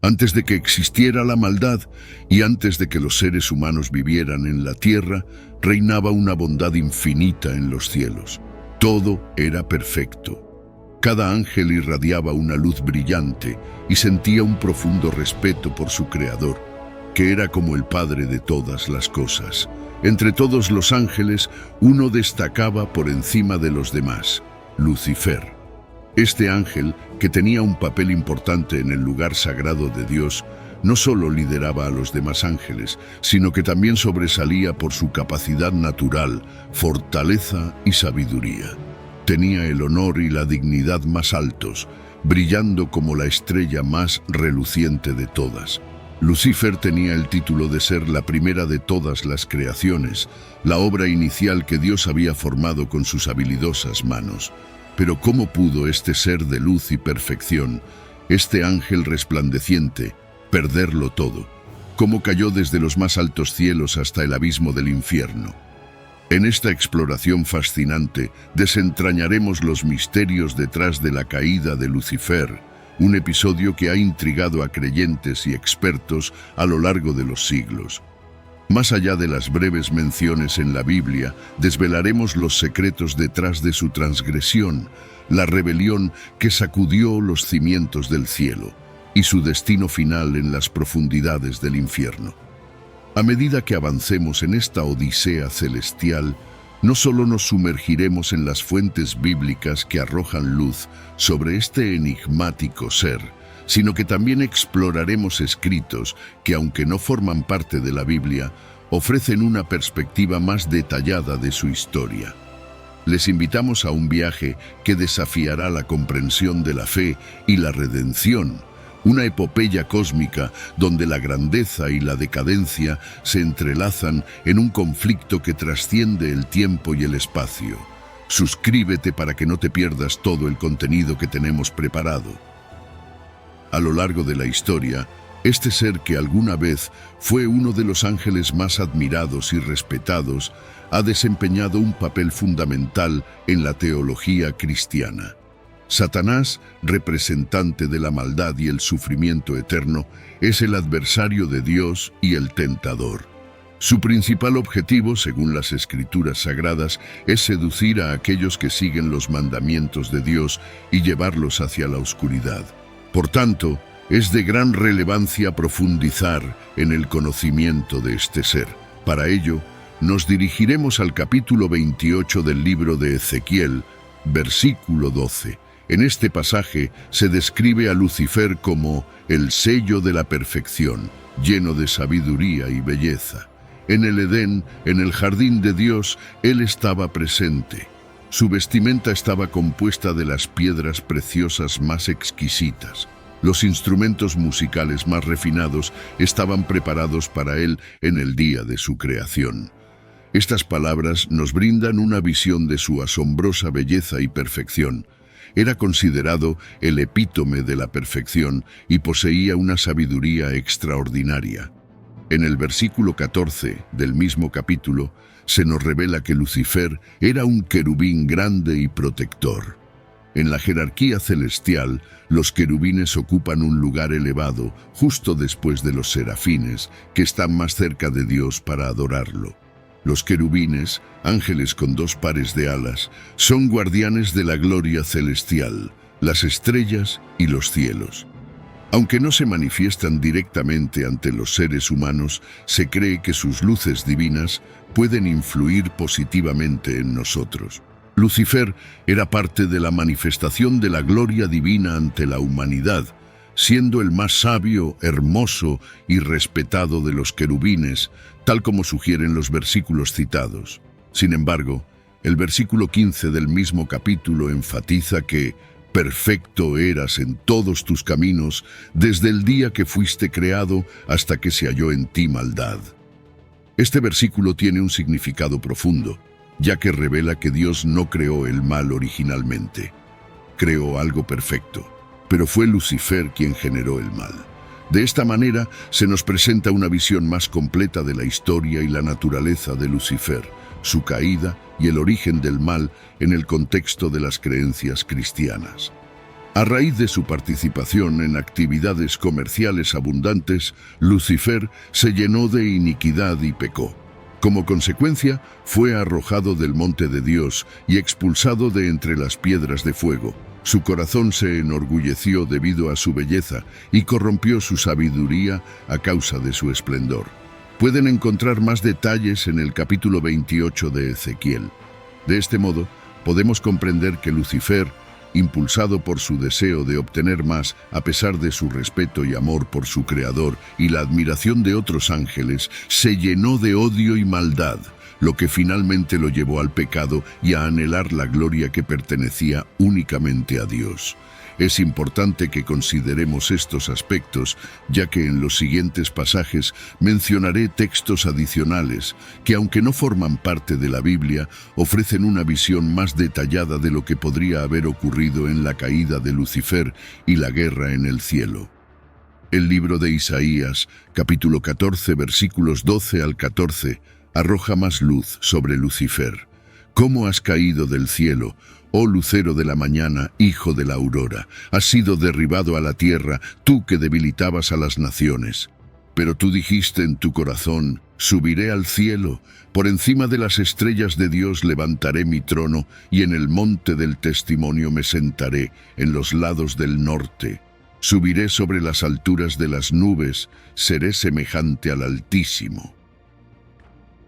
Antes de que existiera la maldad y antes de que los seres humanos vivieran en la tierra, reinaba una bondad infinita en los cielos. Todo era perfecto. Cada ángel irradiaba una luz brillante y sentía un profundo respeto por su Creador, que era como el Padre de todas las cosas. Entre todos los ángeles, uno destacaba por encima de los demás: Lucifer. Este ángel, que tenía un papel importante en el lugar sagrado de Dios, no solo lideraba a los demás ángeles, sino que también sobresalía por su capacidad natural, fortaleza y sabiduría. Tenía el honor y la dignidad más altos, brillando como la estrella más reluciente de todas. Lucifer tenía el título de ser la primera de todas las creaciones, la obra inicial que Dios había formado con sus habilidosas manos. Pero ¿cómo pudo este ser de luz y perfección, este ángel resplandeciente, perderlo todo? ¿Cómo cayó desde los más altos cielos hasta el abismo del infierno? En esta exploración fascinante desentrañaremos los misterios detrás de la caída de Lucifer, un episodio que ha intrigado a creyentes y expertos a lo largo de los siglos. Más allá de las breves menciones en la Biblia, desvelaremos los secretos detrás de su transgresión, la rebelión que sacudió los cimientos del cielo y su destino final en las profundidades del infierno. A medida que avancemos en esta odisea celestial, no solo nos sumergiremos en las fuentes bíblicas que arrojan luz sobre este enigmático ser, sino que también exploraremos escritos que, aunque no forman parte de la Biblia, ofrecen una perspectiva más detallada de su historia. Les invitamos a un viaje que desafiará la comprensión de la fe y la redención, una epopeya cósmica donde la grandeza y la decadencia se entrelazan en un conflicto que trasciende el tiempo y el espacio. Suscríbete para que no te pierdas todo el contenido que tenemos preparado. A lo largo de la historia, este ser que alguna vez fue uno de los ángeles más admirados y respetados, ha desempeñado un papel fundamental en la teología cristiana. Satanás, representante de la maldad y el sufrimiento eterno, es el adversario de Dios y el tentador. Su principal objetivo, según las Escrituras Sagradas, es seducir a aquellos que siguen los mandamientos de Dios y llevarlos hacia la oscuridad. Por tanto, es de gran relevancia profundizar en el conocimiento de este ser. Para ello, nos dirigiremos al capítulo 28 del libro de Ezequiel, versículo 12. En este pasaje se describe a Lucifer como el sello de la perfección, lleno de sabiduría y belleza. En el Edén, en el jardín de Dios, él estaba presente. Su vestimenta estaba compuesta de las piedras preciosas más exquisitas. Los instrumentos musicales más refinados estaban preparados para él en el día de su creación. Estas palabras nos brindan una visión de su asombrosa belleza y perfección. Era considerado el epítome de la perfección y poseía una sabiduría extraordinaria. En el versículo 14 del mismo capítulo se nos revela que Lucifer era un querubín grande y protector. En la jerarquía celestial, los querubines ocupan un lugar elevado justo después de los serafines, que están más cerca de Dios para adorarlo. Los querubines, ángeles con dos pares de alas, son guardianes de la gloria celestial, las estrellas y los cielos. Aunque no se manifiestan directamente ante los seres humanos, se cree que sus luces divinas pueden influir positivamente en nosotros. Lucifer era parte de la manifestación de la gloria divina ante la humanidad, siendo el más sabio, hermoso y respetado de los querubines, tal como sugieren los versículos citados. Sin embargo, el versículo 15 del mismo capítulo enfatiza que perfecto eras en todos tus caminos desde el día que fuiste creado hasta que se halló en ti maldad. Este versículo tiene un significado profundo, ya que revela que Dios no creó el mal originalmente. Creó algo perfecto, pero fue Lucifer quien generó el mal. De esta manera se nos presenta una visión más completa de la historia y la naturaleza de Lucifer, su caída y el origen del mal en el contexto de las creencias cristianas. A raíz de su participación en actividades comerciales abundantes, Lucifer se llenó de iniquidad y pecó. Como consecuencia, fue arrojado del monte de Dios y expulsado de entre las piedras de fuego. Su corazón se enorgulleció debido a su belleza y corrompió su sabiduría a causa de su esplendor. Pueden encontrar más detalles en el capítulo 28 de Ezequiel. De este modo, podemos comprender que Lucifer, impulsado por su deseo de obtener más, a pesar de su respeto y amor por su Creador y la admiración de otros ángeles, se llenó de odio y maldad, lo que finalmente lo llevó al pecado y a anhelar la gloria que pertenecía únicamente a Dios. Es importante que consideremos estos aspectos, ya que en los siguientes pasajes mencionaré textos adicionales que, aunque no forman parte de la Biblia, ofrecen una visión más detallada de lo que podría haber ocurrido en la caída de Lucifer y la guerra en el cielo. El libro de Isaías, capítulo 14, versículos 12 al 14, arroja más luz sobre Lucifer. ¿Cómo has caído del cielo, oh lucero de la mañana, hijo de la aurora? Has sido derribado a la tierra, tú que debilitabas a las naciones. Pero tú dijiste en tu corazón, subiré al cielo, por encima de las estrellas de Dios levantaré mi trono, y en el monte del testimonio me sentaré, en los lados del norte. Subiré sobre las alturas de las nubes, seré semejante al Altísimo.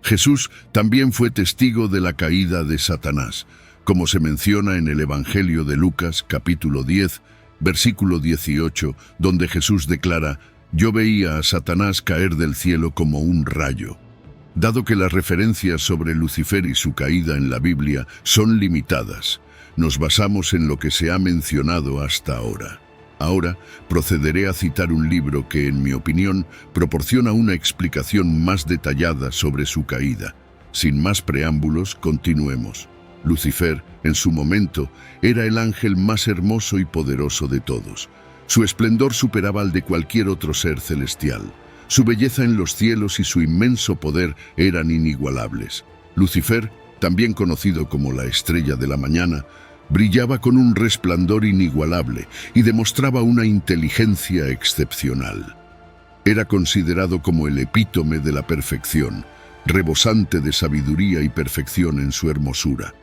Jesús también fue testigo de la caída de Satanás, como se menciona en el Evangelio de Lucas, capítulo 10, versículo 18, donde Jesús declara: «Yo veía a Satanás caer del cielo como un rayo». Dado que las referencias sobre Lucifer y su caída en la Biblia son limitadas, nos basamos en lo que se ha mencionado hasta ahora. Ahora procederé a citar un libro que, en mi opinión, proporciona una explicación más detallada sobre su caída. Sin más preámbulos, continuemos. Lucifer, en su momento, era el ángel más hermoso y poderoso de todos. Su esplendor superaba al de cualquier otro ser celestial. Su belleza en los cielos y su inmenso poder eran inigualables. Lucifer, también conocido como la estrella de la mañana, brillaba con un resplandor inigualable y demostraba una inteligencia excepcional. Era considerado como el epítome de la perfección, rebosante de sabiduría y perfección en su hermosura.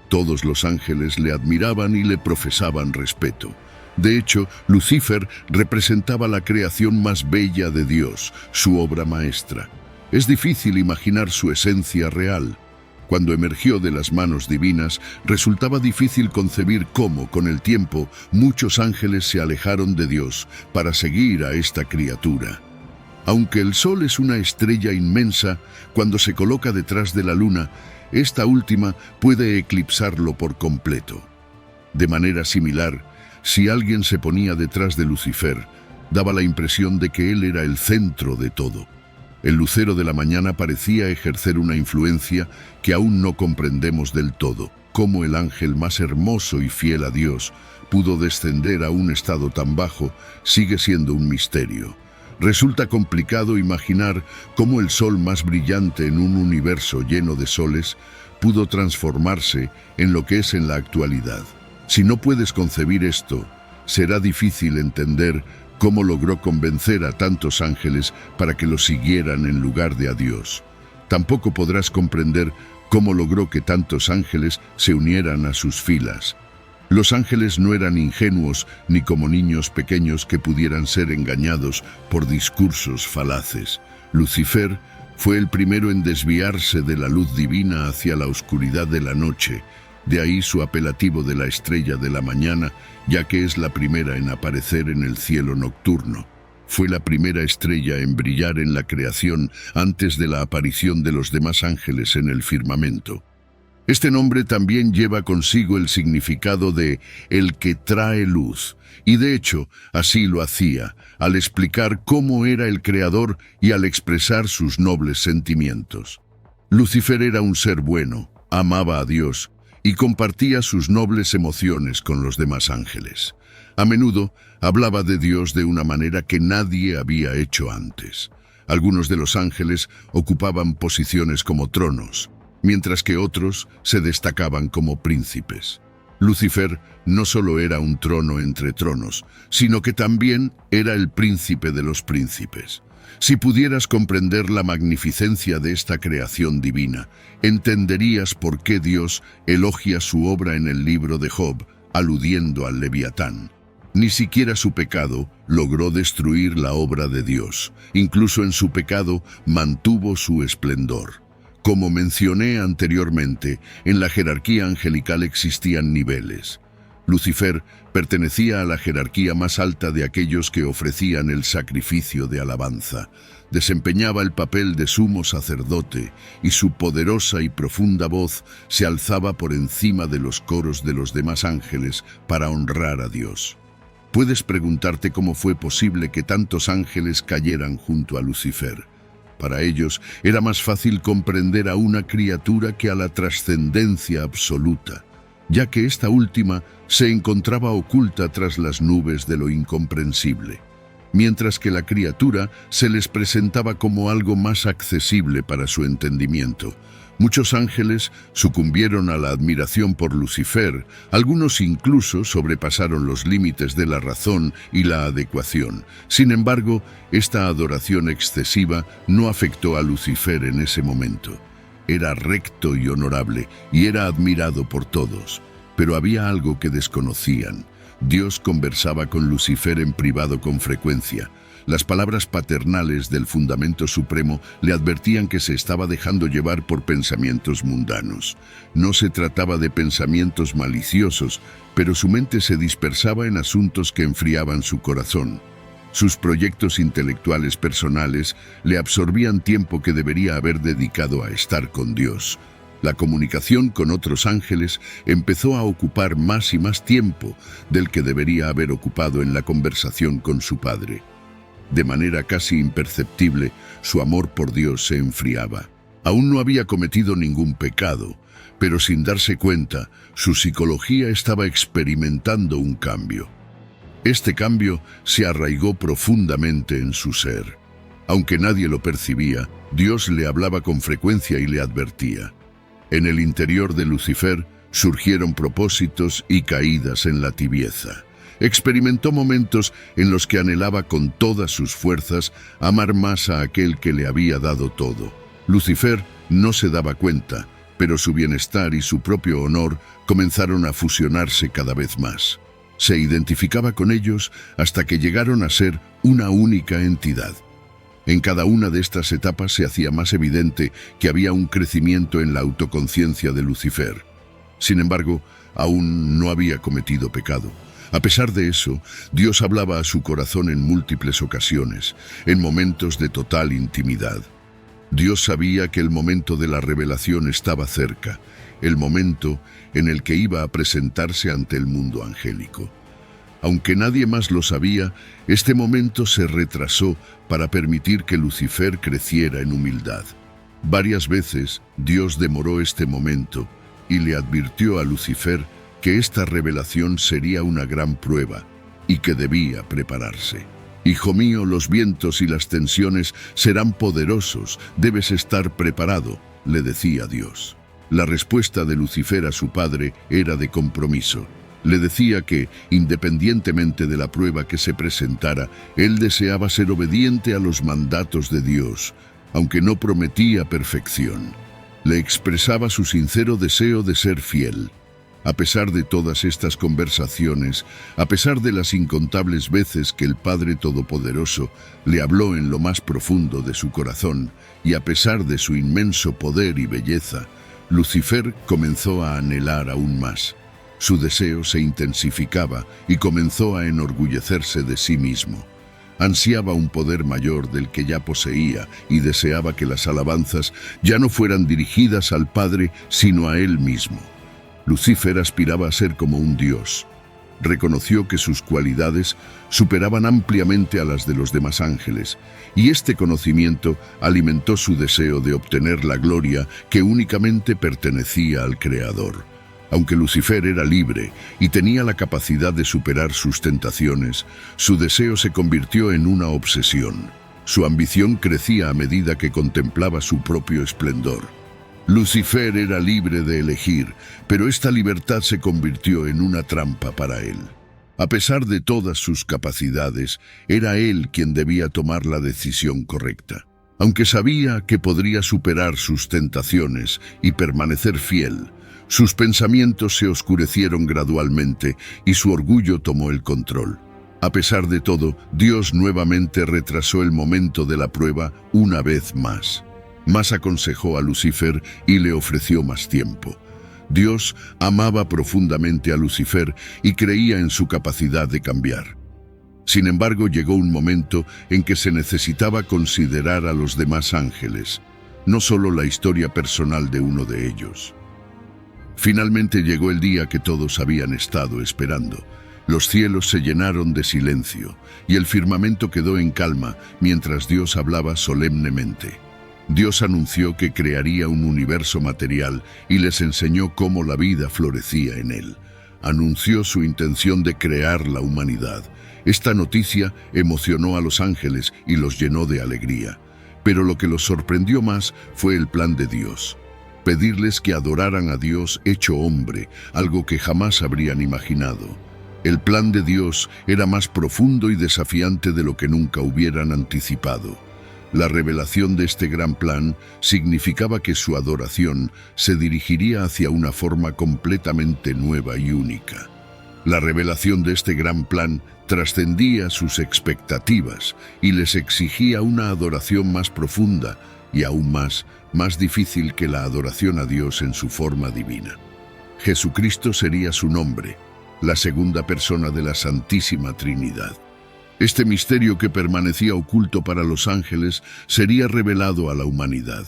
Todos los ángeles le admiraban y le profesaban respeto. De hecho, Lucifer representaba la creación más bella de Dios, su obra maestra. Es difícil imaginar su esencia real. Cuando emergió de las manos divinas, resultaba difícil concebir cómo, con el tiempo, muchos ángeles se alejaron de Dios para seguir a esta criatura. Aunque el Sol es una estrella inmensa, cuando se coloca detrás de la Luna, esta última puede eclipsarlo por completo. De manera similar, si alguien se ponía detrás de Lucifer, daba la impresión de que él era el centro de todo. El lucero de la mañana parecía ejercer una influencia que aún no comprendemos del todo. Cómo el ángel más hermoso y fiel a Dios pudo descender a un estado tan bajo sigue siendo un misterio. Resulta complicado imaginar cómo el sol más brillante en un universo lleno de soles pudo transformarse en lo que es en la actualidad. Si no puedes concebir esto, será difícil entender cómo logró convencer a tantos ángeles para que lo siguieran en lugar de a Dios. Tampoco podrás comprender cómo logró que tantos ángeles se unieran a sus filas. Los ángeles no eran ingenuos ni como niños pequeños que pudieran ser engañados por discursos falaces. Lucifer fue el primero en desviarse de la luz divina hacia la oscuridad de la noche. De ahí su apelativo de la estrella de la mañana, ya que es la primera en aparecer en el cielo nocturno. Fue la primera estrella en brillar en la creación antes de la aparición de los demás ángeles en el firmamento. Este nombre también lleva consigo el significado de el que trae luz, y de hecho así lo hacía, al explicar cómo era el Creador y al expresar sus nobles sentimientos. Lucifer era un ser bueno, amaba a Dios, y compartía sus nobles emociones con los demás ángeles. A menudo hablaba de Dios de una manera que nadie había hecho antes. Algunos de los ángeles ocupaban posiciones como tronos, mientras que otros se destacaban como príncipes. Lucifer no solo era un trono entre tronos, sino que también era el príncipe de los príncipes. Si pudieras comprender la magnificencia de esta creación divina, entenderías por qué Dios elogia su obra en el libro de Job, aludiendo al Leviatán. Ni siquiera su pecado logró destruir la obra de Dios. Incluso en su pecado mantuvo su esplendor. Como mencioné anteriormente, en la jerarquía angelical existían niveles. Lucifer pertenecía a la jerarquía más alta de aquellos que ofrecían el sacrificio de alabanza. Desempeñaba el papel de sumo sacerdote y su poderosa y profunda voz se alzaba por encima de los coros de los demás ángeles para honrar a Dios. Puedes preguntarte cómo fue posible que tantos ángeles cayeran junto a Lucifer. Para ellos era más fácil comprender a una criatura que a la trascendencia absoluta, ya que esta última se encontraba oculta tras las nubes de lo incomprensible, mientras que la criatura se les presentaba como algo más accesible para su entendimiento. Muchos ángeles sucumbieron a la admiración por Lucifer, algunos incluso sobrepasaron los límites de la razón y la adecuación. Sin embargo, esta adoración excesiva no afectó a Lucifer en ese momento. Era recto y honorable y era admirado por todos, pero había algo que desconocían. Dios conversaba con Lucifer en privado con frecuencia. Las palabras paternales del fundamento supremo le advertían que se estaba dejando llevar por pensamientos mundanos. No se trataba de pensamientos maliciosos, pero su mente se dispersaba en asuntos que enfriaban su corazón. Sus proyectos intelectuales personales le absorbían tiempo que debería haber dedicado a estar con Dios. La comunicación con otros ángeles empezó a ocupar más y más tiempo del que debería haber ocupado en la conversación con su padre. De manera casi imperceptible, su amor por Dios se enfriaba. Aún no había cometido ningún pecado, pero sin darse cuenta, su psicología estaba experimentando un cambio. Este cambio se arraigó profundamente en su ser. Aunque nadie lo percibía, Dios le hablaba con frecuencia y le advertía. En el interior de Lucifer surgieron propósitos y caídas en la tibieza. Experimentó momentos en los que anhelaba con todas sus fuerzas amar más a aquel que le había dado todo. Lucifer no se daba cuenta, pero su bienestar y su propio honor comenzaron a fusionarse cada vez más. Se identificaba con ellos hasta que llegaron a ser una única entidad. En cada una de estas etapas se hacía más evidente que había un crecimiento en la autoconciencia de Lucifer. Sin embargo, aún no había cometido pecado. A pesar de eso, Dios hablaba a su corazón en múltiples ocasiones, en momentos de total intimidad. Dios sabía que el momento de la revelación estaba cerca, el momento en el que iba a presentarse ante el mundo angélico. Aunque nadie más lo sabía, este momento se retrasó para permitir que Lucifer creciera en humildad. Varias veces Dios demoró este momento y le advirtió a Lucifer que esta revelación sería una gran prueba y que debía prepararse. Hijo mío, los vientos y las tensiones serán poderosos, debes estar preparado, le decía Dios. La respuesta de Lucifer a su padre era de compromiso. Le decía que, independientemente de la prueba que se presentara, él deseaba ser obediente a los mandatos de Dios, aunque no prometía perfección. Le expresaba su sincero deseo de ser fiel. A pesar de todas estas conversaciones, a pesar de las incontables veces que el Padre Todopoderoso le habló en lo más profundo de su corazón, y a pesar de su inmenso poder y belleza, Lucifer comenzó a anhelar aún más. Su deseo se intensificaba y comenzó a enorgullecerse de sí mismo. Ansiaba un poder mayor del que ya poseía y deseaba que las alabanzas ya no fueran dirigidas al Padre, sino a él mismo. Lucifer aspiraba a ser como un dios. Reconoció que sus cualidades superaban ampliamente a las de los demás ángeles, y este conocimiento alimentó su deseo de obtener la gloria que únicamente pertenecía al Creador. Aunque Lucifer era libre y tenía la capacidad de superar sus tentaciones, su deseo se convirtió en una obsesión. Su ambición crecía a medida que contemplaba su propio esplendor. Lucifer era libre de elegir, pero esta libertad se convirtió en una trampa para él. A pesar de todas sus capacidades, era él quien debía tomar la decisión correcta. Aunque sabía que podría superar sus tentaciones y permanecer fiel, sus pensamientos se oscurecieron gradualmente y su orgullo tomó el control. A pesar de todo, Dios nuevamente retrasó el momento de la prueba una vez más. Más aconsejó a Lucifer y le ofreció más tiempo. Dios amaba profundamente a Lucifer y creía en su capacidad de cambiar. Sin embargo, llegó un momento en que se necesitaba considerar a los demás ángeles, no solo la historia personal de uno de ellos. Finalmente llegó el día que todos habían estado esperando. Los cielos se llenaron de silencio y el firmamento quedó en calma mientras Dios hablaba solemnemente. Dios anunció que crearía un universo material y les enseñó cómo la vida florecía en él. Anunció su intención de crear la humanidad. Esta noticia emocionó a los ángeles y los llenó de alegría. Pero lo que los sorprendió más fue el plan de Dios. Pedirles que adoraran a Dios hecho hombre, algo que jamás habrían imaginado. El plan de Dios era más profundo y desafiante de lo que nunca hubieran anticipado. La revelación de este gran plan significaba que su adoración se dirigiría hacia una forma completamente nueva y única. La revelación de este gran plan trascendía sus expectativas y les exigía una adoración más profunda y aún más difícil que la adoración a Dios en su forma divina. Jesucristo sería su nombre, la segunda persona de la Santísima Trinidad. Este misterio que permanecía oculto para los ángeles sería revelado a la humanidad.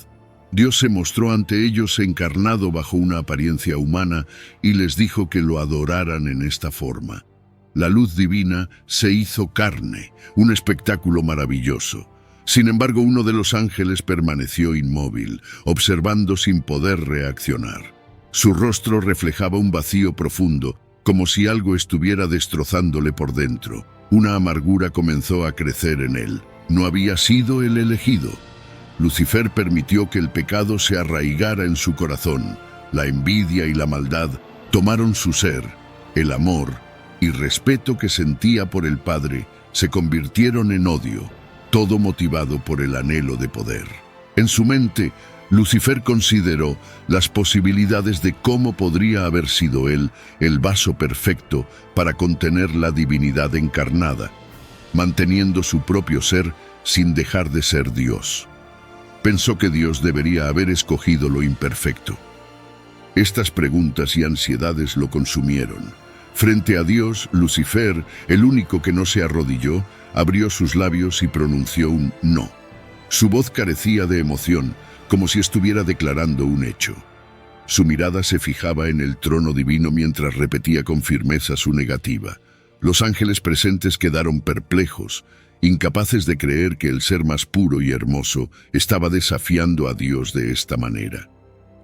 Dios se mostró ante ellos encarnado bajo una apariencia humana y les dijo que lo adoraran en esta forma. La luz divina se hizo carne, un espectáculo maravilloso. Sin embargo, uno de los ángeles permaneció inmóvil, observando sin poder reaccionar. Su rostro reflejaba un vacío profundo, como si algo estuviera destrozándole por dentro. Una amargura comenzó a crecer en él. No había sido el elegido. Lucifer permitió que el pecado se arraigara en su corazón. La envidia y la maldad tomaron su ser. El amor y respeto que sentía por el Padre se convirtieron en odio, todo motivado por el anhelo de poder. En su mente, Lucifer consideró las posibilidades de cómo podría haber sido él el vaso perfecto para contener la divinidad encarnada, manteniendo su propio ser sin dejar de ser Dios. Pensó que Dios debería haber escogido lo imperfecto. Estas preguntas y ansiedades lo consumieron. Frente a Dios, Lucifer, el único que no se arrodilló, abrió sus labios y pronunció un no. Su voz carecía de emoción, como si estuviera declarando un hecho. Su mirada se fijaba en el trono divino mientras repetía con firmeza su negativa. Los ángeles presentes quedaron perplejos, incapaces de creer que el ser más puro y hermoso estaba desafiando a Dios de esta manera.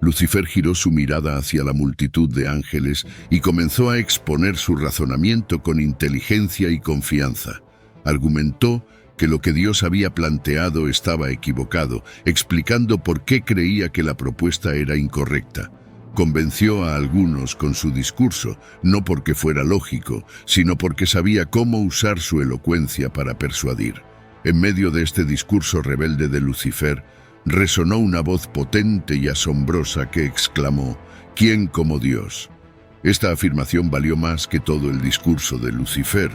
Lucifer giró su mirada hacia la multitud de ángeles y comenzó a exponer su razonamiento con inteligencia y confianza. Argumentó que lo que Dios había planteado estaba equivocado, explicando por qué creía que la propuesta era incorrecta. Convenció a algunos con su discurso, no porque fuera lógico, sino porque sabía cómo usar su elocuencia para persuadir. En medio de este discurso rebelde de Lucifer, resonó una voz potente y asombrosa que exclamó: ¿Quién como Dios? Esta afirmación valió más que todo el discurso de Lucifer.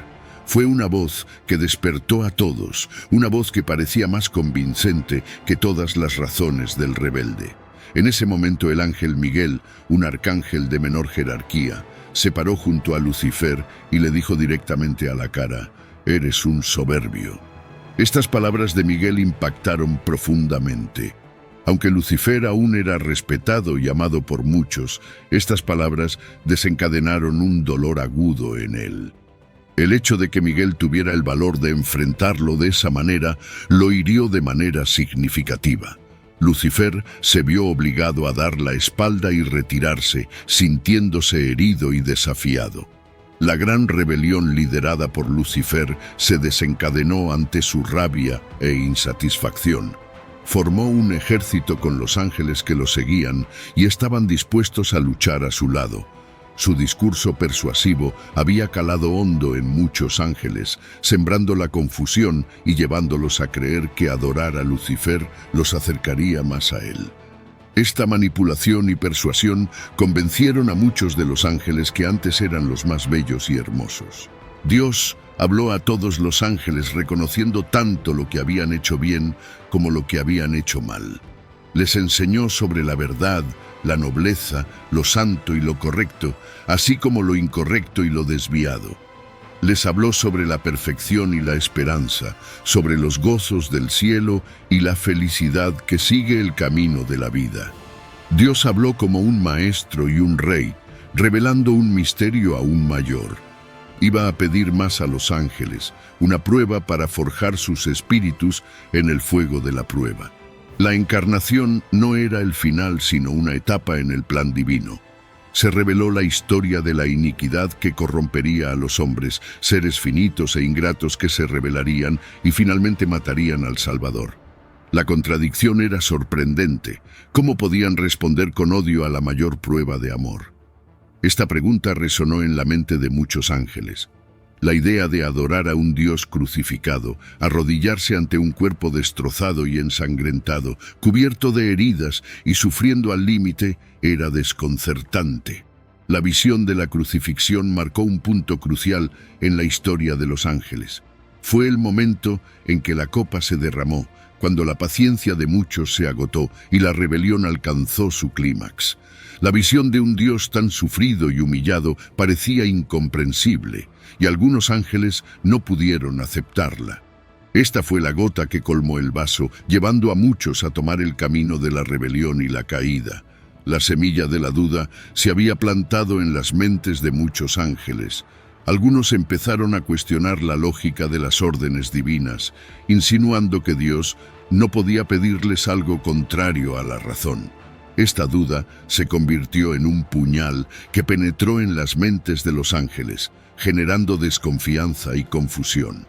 Fue una voz que despertó a todos, una voz que parecía más convincente que todas las razones del rebelde. En ese momento el ángel Miguel, un arcángel de menor jerarquía, se paró junto a Lucifer y le dijo directamente a la cara: «Eres un soberbio». Estas palabras de Miguel impactaron profundamente. Aunque Lucifer aún era respetado y amado por muchos, estas palabras desencadenaron un dolor agudo en él. El hecho de que Miguel tuviera el valor de enfrentarlo de esa manera lo hirió de manera significativa. Lucifer se vio obligado a dar la espalda y retirarse, sintiéndose herido y desafiado. La gran rebelión liderada por Lucifer se desencadenó ante su rabia e insatisfacción. formó un ejército con los ángeles que lo seguían y estaban dispuestos a luchar a su lado. Su discurso persuasivo había calado hondo en muchos ángeles, sembrando la confusión y llevándolos a creer que adorar a Lucifer los acercaría más a él. Esta manipulación y persuasión convencieron a muchos de los ángeles que antes eran los más bellos y hermosos. Dios habló a todos los ángeles reconociendo tanto lo que habían hecho bien como lo que habían hecho mal. Les enseñó sobre la verdad, la nobleza, lo santo y lo correcto, así como lo incorrecto y lo desviado. Les habló sobre la perfección y la esperanza, sobre los gozos del cielo y la felicidad que sigue el camino de la vida. Dios habló como un maestro y un rey, revelando un misterio aún mayor. Iba a pedir más a los ángeles, una prueba para forjar sus espíritus en el fuego de la prueba. La encarnación no era el final, sino una etapa en el plan divino. Se reveló la historia de la iniquidad que corrompería a los hombres, seres finitos e ingratos que se rebelarían y finalmente matarían al Salvador. La contradicción era sorprendente. ¿Cómo podían responder con odio a la mayor prueba de amor? Esta pregunta resonó en la mente de muchos ángeles. La idea de adorar a un Dios crucificado, arrodillarse ante un cuerpo destrozado y ensangrentado, cubierto de heridas y sufriendo al límite, era desconcertante. La visión de la crucifixión marcó un punto crucial en la historia de los ángeles. Fue el momento en que la copa se derramó, cuando la paciencia de muchos se agotó y la rebelión alcanzó su clímax. La visión de un Dios tan sufrido y humillado parecía incomprensible, y algunos ángeles no pudieron aceptarla. Esta fue la gota que colmó el vaso, llevando a muchos a tomar el camino de la rebelión y la caída. La semilla de la duda se había plantado en las mentes de muchos ángeles. Algunos empezaron a cuestionar la lógica de las órdenes divinas, insinuando que Dios no podía pedirles algo contrario a la razón. Esta duda se convirtió en un puñal que penetró en las mentes de los ángeles, generando desconfianza y confusión.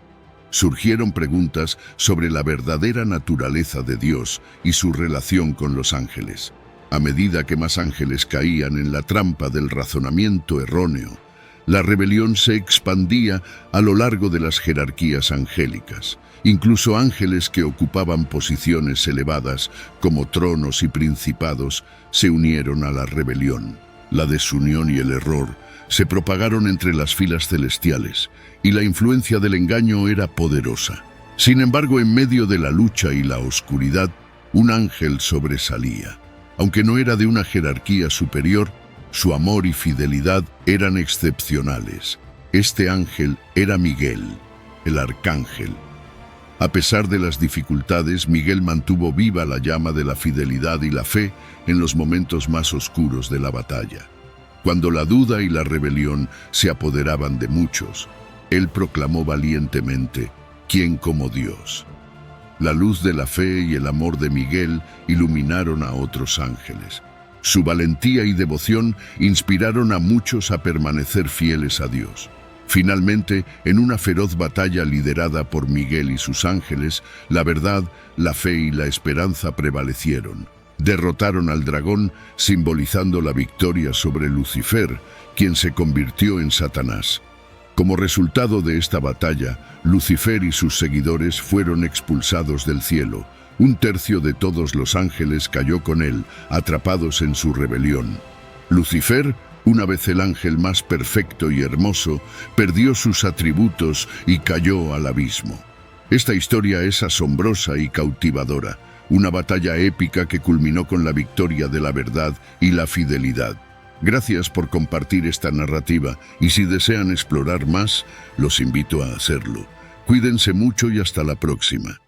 Surgieron preguntas sobre la verdadera naturaleza de Dios y su relación con los ángeles. A medida que más ángeles caían en la trampa del razonamiento erróneo, la rebelión se expandía a lo largo de las jerarquías angélicas. Incluso ángeles que ocupaban posiciones elevadas, como tronos y principados, se unieron a la rebelión. La desunión y el error se propagaron entre las filas celestiales, y la influencia del engaño era poderosa. Sin embargo, en medio de la lucha y la oscuridad, un ángel sobresalía. Aunque no era de una jerarquía superior, su amor y fidelidad eran excepcionales. Este ángel era Miguel, el arcángel. A pesar de las dificultades, Miguel mantuvo viva la llama de la fidelidad y la fe en los momentos más oscuros de la batalla. Cuando la duda y la rebelión se apoderaban de muchos, él proclamó valientemente: ¿quién como Dios? La luz de la fe y el amor de Miguel iluminaron a otros ángeles. Su valentía y devoción inspiraron a muchos a permanecer fieles a Dios. Finalmente, en una feroz batalla liderada por Miguel y sus ángeles, la verdad, la fe y la esperanza prevalecieron. Derrotaron al dragón, simbolizando la victoria sobre Lucifer, quien se convirtió en Satanás. Como resultado de esta batalla, Lucifer y sus seguidores fueron expulsados del cielo. Un tercio de todos los ángeles cayó con él, atrapados en su rebelión. Lucifer, una vez el ángel más perfecto y hermoso, perdió sus atributos y cayó al abismo. Esta historia es asombrosa y cautivadora, una batalla épica que culminó con la victoria de la verdad y la fidelidad. Gracias por compartir esta narrativa, y si desean explorar más, los invito a hacerlo. Cuídense mucho y hasta la próxima.